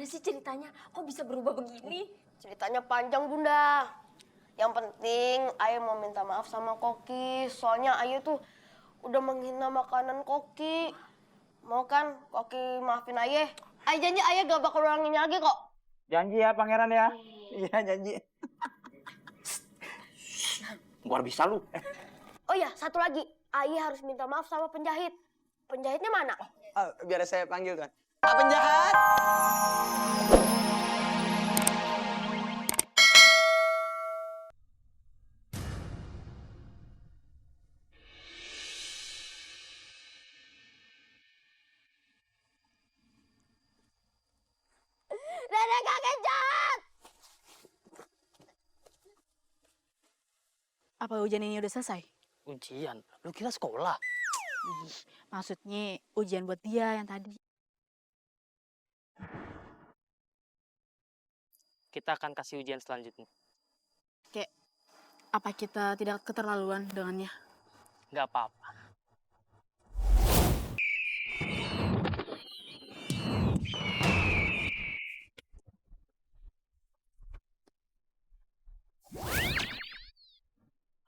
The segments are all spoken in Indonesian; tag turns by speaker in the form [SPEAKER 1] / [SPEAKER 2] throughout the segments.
[SPEAKER 1] Gimana sih ceritanya? Kok bisa berubah begini?
[SPEAKER 2] Ceritanya panjang, Bunda. Yang penting Ayah mau minta maaf sama Koki. Soalnya Ayah tuh udah menghina makanan Koki. Mau kan Koki maafin Ayah? Ayah janji Ayah gak bakal ulangin lagi kok.
[SPEAKER 3] Janji ya pangeran ya. Iya janji. Luar bisa lu.
[SPEAKER 2] Oh ya, satu lagi. Ayah harus minta maaf sama penjahit. Penjahitnya mana?
[SPEAKER 3] Biar saya panggil Tuan. Pak penjahat.
[SPEAKER 2] Nenek kakek jahat!
[SPEAKER 4] Apa ujian ini udah selesai?
[SPEAKER 5] Ujian? Lu kira sekolah?
[SPEAKER 4] Ih, maksudnya ujian buat dia yang tadi.
[SPEAKER 5] Kita akan kasih ujian selanjutnya.
[SPEAKER 4] Kayak, apa kita tidak keterlaluan dengannya?
[SPEAKER 5] Nggak apa-apa.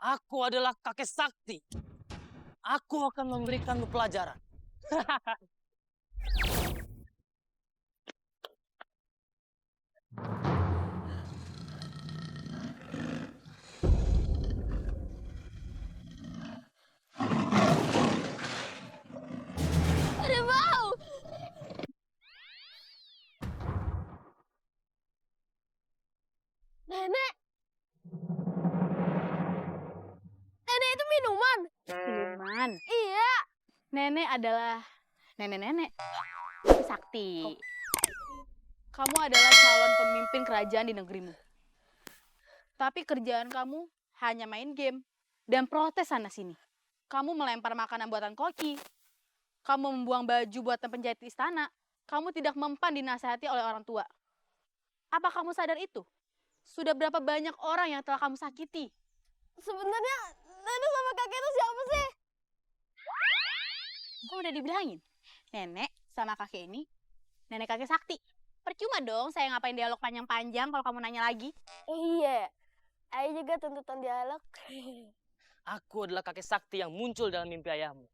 [SPEAKER 5] Aku adalah kakek sakti. Aku akan memberikanmu pelajaran.
[SPEAKER 2] Ada bau! Nenek! Nenek itu minuman?
[SPEAKER 4] Minuman.
[SPEAKER 2] Iya.
[SPEAKER 4] Nenek adalah nenek-nenek. Tapi sakti. Kamu adalah calon pemimpin kerajaan di negerimu. Tapi kerjaan kamu hanya main game dan protes sana-sini. Kamu melempar makanan buatan Koki. Kamu membuang baju buatan penjahit di istana. Kamu tidak mempan dinasihati oleh orang tua. Apa kamu sadar itu? Sudah berapa banyak orang yang telah kamu sakiti?
[SPEAKER 2] Sebenarnya nenek sama kakek itu siapa sih?
[SPEAKER 4] Kok udah dibilangin? Nenek sama kakek ini, nenek kakek sakti. Percuma dong saya ngapain dialog panjang-panjang kalau kamu nanya lagi.
[SPEAKER 2] Iya. Ayah juga tuntutan dialog.
[SPEAKER 5] Aku adalah kakek sakti yang muncul dalam mimpi ayahmu.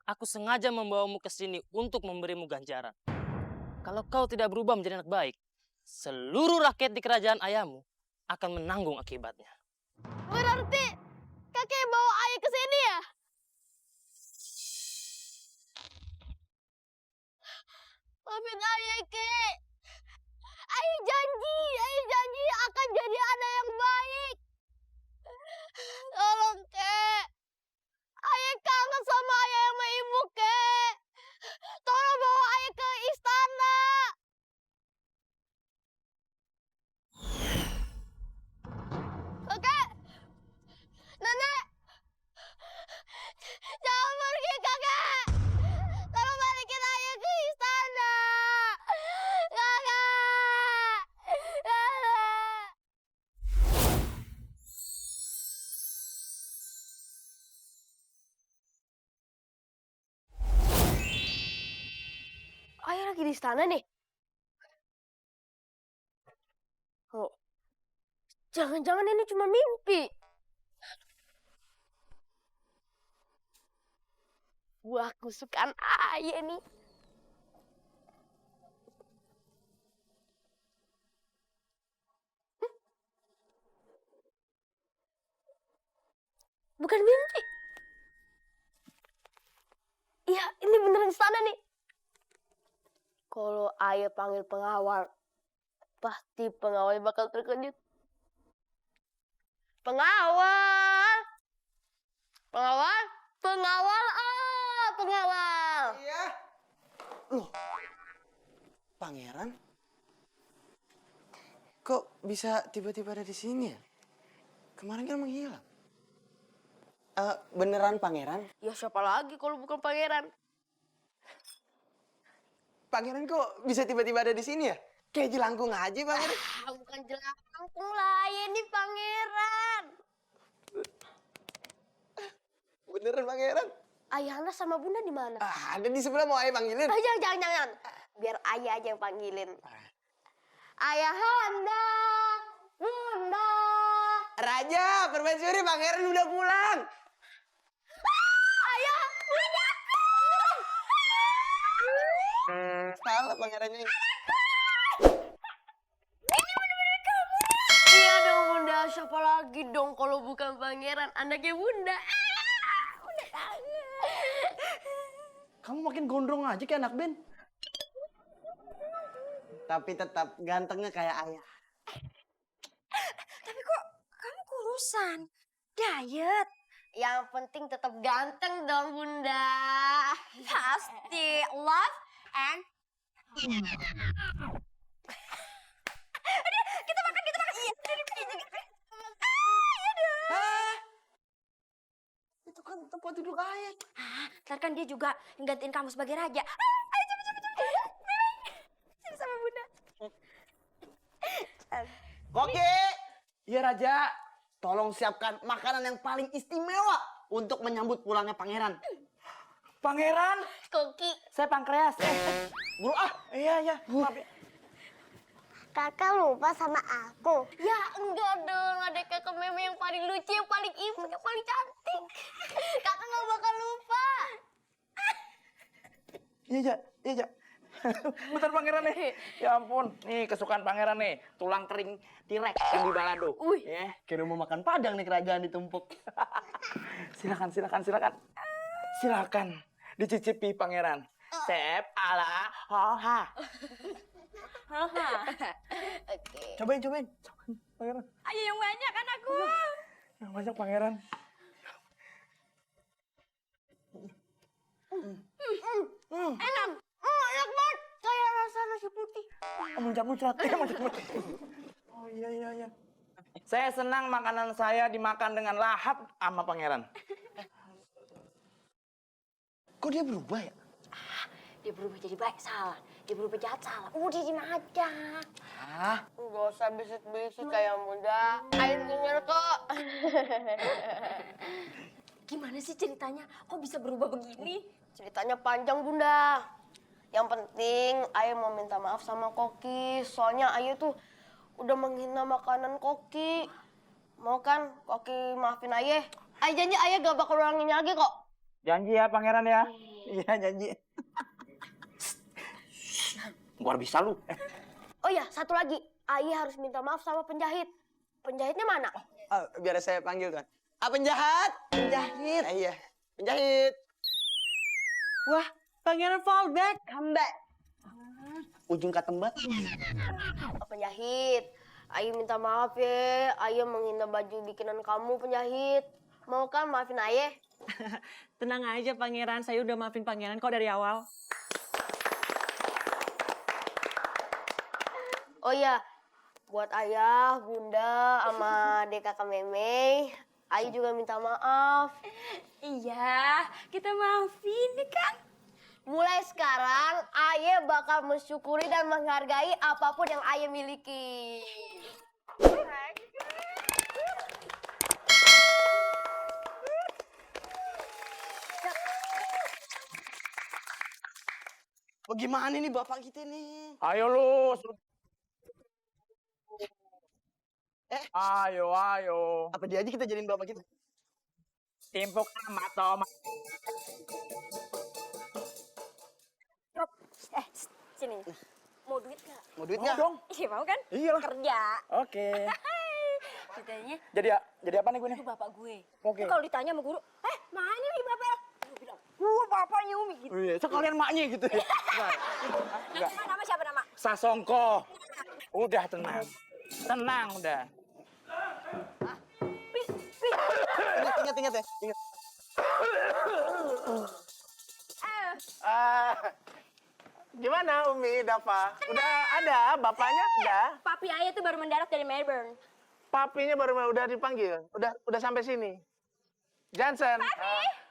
[SPEAKER 5] Aku sengaja membawamu ke sini untuk memberimu ganjaran. Kalau kau tidak berubah menjadi anak baik, seluruh rakyat di kerajaan ayahmu akan menanggung akibatnya.
[SPEAKER 2] Berarti kakek bawa ayah ke sini ya? Maafin ayah, Kek. Ayah janji akan jadi anak yang baik. Tolong, Kek. Ayah kangen sama ayah sama ibu, Kek. Tolong bawa ayah ke istana. Kakek. Nenek. Jangan pergi, Kakek. Tolong balikin ayah ke istana. Kakek. Kakek. Ayah lagi di istana nih. Oh, jangan-jangan ini cuma mimpi. Buah kesukaan ayah nih. Bukan mimpi. Iya, ini beneran istana nih. Kalau ayah panggil pengawal, pasti pengawal bakal terkejut. Pengawal! Pengawal! Pengawal! Pengawal!
[SPEAKER 3] Iya. Loh. Pangeran? Kok bisa tiba-tiba ada di sini ya? Kemarin kan menghilang. Beneran pangeran?
[SPEAKER 2] Ya siapa lagi kalau bukan pangeran?
[SPEAKER 3] Pangeran kok bisa tiba-tiba ada di sini ya? Kayak jelangkung aja pangeran.
[SPEAKER 2] Bukan jelangkung lah, ayah ini pangeran.
[SPEAKER 3] Beneran pangeran?
[SPEAKER 2] Ayahnya sama bunda di mana?
[SPEAKER 3] Ada di sebelah mau ayah panggilin.
[SPEAKER 2] Jangan. biar ayah aja yang panggilin. Ayah Honda, Bunda.
[SPEAKER 3] Raja, permaisuri pangeran udah pulang.
[SPEAKER 2] Ayah, Bunda.
[SPEAKER 3] Salah pangerannya.
[SPEAKER 2] Iya dong Bunda, siapa lagi dong kalau bukan pangeran, anaknya Bunda. Bunda kangen.
[SPEAKER 3] Kamu makin gondrong aja kayak anak band. Tapi tetap gantengnya kayak ayah.
[SPEAKER 1] Tapi kok kamu kurusan? Diet?
[SPEAKER 2] Yang penting tetap ganteng dong Bunda.
[SPEAKER 1] Pasti. Love and... Kita makan. Iya,
[SPEAKER 3] Itu kan tempat duduk ayah.
[SPEAKER 1] ntar kan dia juga nggantiin kamu sebagai raja. Ayo cepet. Sini sama Bunda.
[SPEAKER 3] Koki! Iya Raja, tolong siapkan makanan yang paling istimewa untuk menyambut pulangnya pangeran. Pangeran?
[SPEAKER 2] Koki.
[SPEAKER 3] Saya Pankreas. Guru iya. Maaf ya.
[SPEAKER 2] Kakak lupa sama aku. Ya enggak dong, ada kakak meme yang paling lucu, yang paling imut, yang paling cantik. Kakak nggak bakal lupa.
[SPEAKER 6] Iya, Ja. Bentar pangeran nih. Ya ampun, nih kesukaan pangeran nih. Tulang kering T-Rex yang di balado.
[SPEAKER 3] Ya, kira mau makan padang nih kerajaan ditumpuk.
[SPEAKER 6] Silakan. Silakan dicicipi pangeran. Sep ala hoha.
[SPEAKER 2] Oke.
[SPEAKER 6] Cobain. Pangeran.
[SPEAKER 1] Ayo yang banyak kan aku.
[SPEAKER 6] Yang banyak pangeran.
[SPEAKER 2] Enak. Enak banget. Kayak rasa nasi putih.
[SPEAKER 6] Muncrat. Oh iya. Saya senang makanan saya dimakan dengan lahap sama pangeran.
[SPEAKER 3] Kok dia berubah ya?
[SPEAKER 1] Dia berubah jadi baik, salah. Dia berubah jahat, salah. Udah diem aja.
[SPEAKER 2] Nggak usah bisik-bisik kayak Bunda. Air denger kok.
[SPEAKER 1] Gimana sih ceritanya? Kok bisa berubah begini?
[SPEAKER 2] Ceritanya panjang Bunda. Yang penting Ayah mau minta maaf sama Koki. Soalnya Ayah tuh udah menghina makanan Koki. Mau kan Koki maafin Ayah? Ayah janji Ayah gak bakal ulangin lagi kok.
[SPEAKER 6] Janji ya pangeran ya. Iya janji. Luar bisa lu.
[SPEAKER 2] Oh iya, satu lagi. Ayah harus minta maaf sama penjahit. Penjahitnya mana?
[SPEAKER 3] Biar saya panggil kan. Penjahat. Iya, penjahit. Wah, pangeran fallback.
[SPEAKER 2] Comeback.
[SPEAKER 3] Ujung katembat.
[SPEAKER 2] Penjahit. Ayah minta maaf ya. Ayah menghina baju bikinan kamu penjahit. Mau kan maafin Ayah?
[SPEAKER 7] Tenang aja pangeran, saya udah maafin pangeran kok dari awal.
[SPEAKER 2] Oh iya, buat Ayah, Bunda, sama adik kakak Meme, Ayah juga minta maaf.
[SPEAKER 1] Iya, kita maafin nih kan.
[SPEAKER 2] Mulai sekarang, Ayah bakal mensyukuri dan menghargai apapun yang Ayah miliki.
[SPEAKER 3] Bagaimana nih bapak kita nih?
[SPEAKER 6] Ayo lu. Ayo.
[SPEAKER 3] Apa dia aja kita jadiin bapak kita?
[SPEAKER 6] Timpuk sama Tom.
[SPEAKER 1] Sini. Mau duit gak?
[SPEAKER 3] Mau duit
[SPEAKER 6] Mau
[SPEAKER 3] nggak?
[SPEAKER 6] dong.
[SPEAKER 1] Iya mau kan?
[SPEAKER 6] Iyalah.
[SPEAKER 1] Kerja.
[SPEAKER 6] Oke.
[SPEAKER 1] Ceritanya
[SPEAKER 6] Jadi apa nih gue nih?
[SPEAKER 1] itu bapak gue.
[SPEAKER 6] Oke.
[SPEAKER 1] Kalau ditanya sama guru, mana nih bapak? Gue bilang, bapaknya Umi gitu.
[SPEAKER 6] Oh iya, sekalian maknya gitu ya. Enggak.
[SPEAKER 1] Nama siapa nama?
[SPEAKER 6] Sasongko. Udah tenang. Tenang udah.
[SPEAKER 3] Ingat ya. Ingat.
[SPEAKER 6] Gimana Umi, Dava? Udah ada bapaknya? Udah.
[SPEAKER 1] Papi Ayah tuh baru mendarat dari Melbourne.
[SPEAKER 8] Papinya baru udah dipanggil, udah sampai sini. Johnson.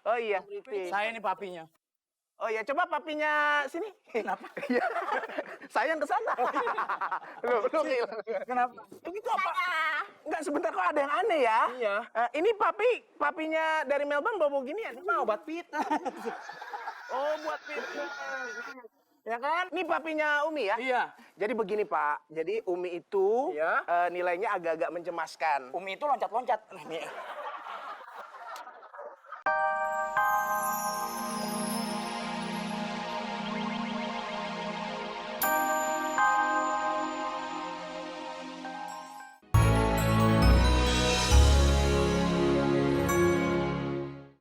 [SPEAKER 8] Oh iya.
[SPEAKER 6] Saya nih papinya.
[SPEAKER 8] Oh iya, coba papinya sini.
[SPEAKER 6] Kenapa?
[SPEAKER 8] Iya. Sayang ke sana. Lu
[SPEAKER 6] Kenapa?
[SPEAKER 8] Begitu apa? Enggak, sebentar kok ada yang aneh ya.
[SPEAKER 6] Iya.
[SPEAKER 8] Ini papinya dari Melbourne bawa ginian. Mau buat pit. Oh, buat pit. Ya kan? Ini papinya Umi ya?
[SPEAKER 6] Iya.
[SPEAKER 8] Jadi begini Pak, jadi Umi itu
[SPEAKER 6] Iya.
[SPEAKER 8] nilainya agak-agak mencemaskan.
[SPEAKER 6] Umi itu loncat-loncat. Nih.